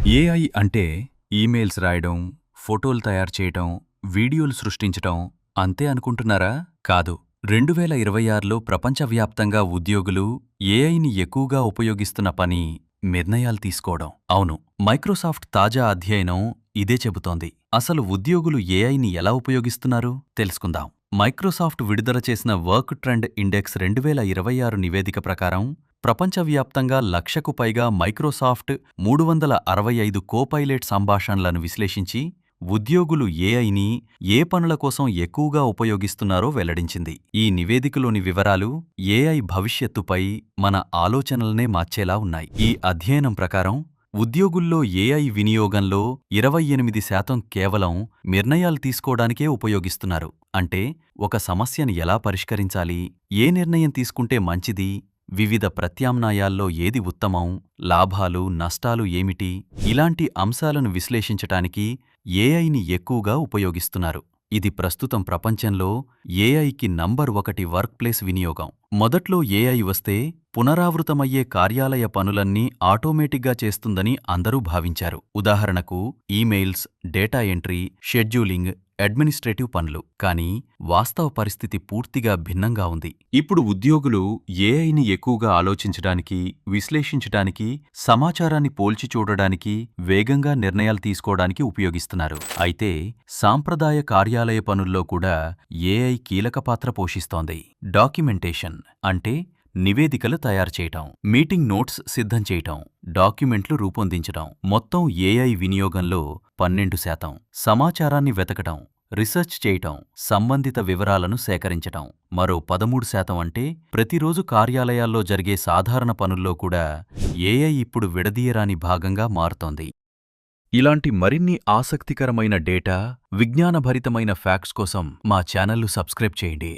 AI అంటే emails రాయడం, ఫోటోలు తయారు చేయటం, వీడియోలు సృష్టించటం అంతే అనుకుంటున్నారా? కాదు. 2026లో ప్రపంచవ్యాప్తంగా ఉద్యోగులు ఏఐని ఎక్కువగా ఉపయోగిస్తున్న పని నిర్ణయాలు తీసుకోవడం. అవును, మైక్రోసాఫ్ట్ తాజా అధ్యయనం ఇదే చెబుతోంది. అసలు ఉద్యోగులు ఏఐని ఎలా ఉపయోగిస్తున్నారు తెలుసుకుందాం. మైక్రోసాఫ్ట్ విడుదల చేసిన వర్క్ ట్రెండ్ ఇండెక్స్ 2026 నివేదిక ప్రకారం ప్రపంచవ్యాప్తంగా 1,00,000కు పైగా మైక్రోసాఫ్ట్ 365 కోపైలట్ సంభాషణలను విశ్లేషించి ఉద్యోగులు ఏఐని ఏ పనుల కోసం ఎక్కువగా ఉపయోగిస్తున్నారో వెల్లడించింది. ఈ నివేదికలోని వివరాలు ఏఐ భవిష్యత్తుపై మన ఆలోచనలనే మార్చేలా ఉన్నాయి. ఈ అధ్యయనం ప్రకారం ఉద్యోగుల్లో ఏఐ వినియోగంలో 28% కేవలం నిర్ణయాలు తీసుకోవడానికే ఉపయోగిస్తున్నారు. అంటే ఒక సమస్యని ఎలా పరిష్కరించాలి, ఏ నిర్ణయం తీసుకుంటే మంచిది, వివిధ ప్రత్యామ్నాయాల్లో ఏది ఉత్తమం, లాభాలు నష్టాలు ఏమిటి, ఇలాంటి అంశాలను విశ్లేషించటానికి ఏఐని ఎక్కువగా ఉపయోగిస్తున్నారు. ఇది ప్రస్తుతం ప్రపంచంలో ఏఐకి నంబర్ 1 వర్క్ ప్లేస్ వినియోగం. మొదట్లో ఏఐ వస్తే పునరావృతమయ్యే కార్యాలయ పనులన్నీ ఆటోమేటిక్గా చేస్తుందని అందరూ భావించారు. ఉదాహరణకు emails, data entry, scheduling, administrative పనులు. కానీ వాస్తవ పరిస్థితి పూర్తిగా భిన్నంగా ఉంది. ఇప్పుడు ఉద్యోగులు ఏఐని ఎక్కువగా ఆలోచించడానికి, విశ్లేషించడానికి, సమాచారాన్ని పోల్చి చూడడానికి, వేగంగా నిర్ణయాలు తీసుకోవడానికి ఉపయోగిస్తున్నారు. అయితే సాంప్రదాయ కార్యాలయ పనుల్లో కూడా ఏఐ కీలక పాత్ర పోషిస్తోంది. డాక్యుమెంటేషన్ అంటే నివేదికలు తయారు చేయటం, మీటింగ్ నోట్స్ సిద్ధం చేయటం, డాక్యుమెంట్లు రూపొందించటం మొత్తం ఏఐ వినియోగంలో 12%. సమాచారాన్ని వెతకటం, రీసెర్చ్ చేయటం, సంబంధిత వివరాలను సేకరించటం మరో 13%. అంటే ప్రతిరోజు కార్యాలయాల్లో జరిగే సాధారణ పనుల్లో కూడా ఏఐ ఇప్పుడు విడదీయరాని భాగంగా మారుతోంది. ఇలాంటి మరిన్ని ఆసక్తికరమైన డేటా, విజ్ఞానభరితమైన ఫ్యాక్ట్స్ కోసం మా ఛానల్ను సబ్స్క్రైబ్ చేయండి.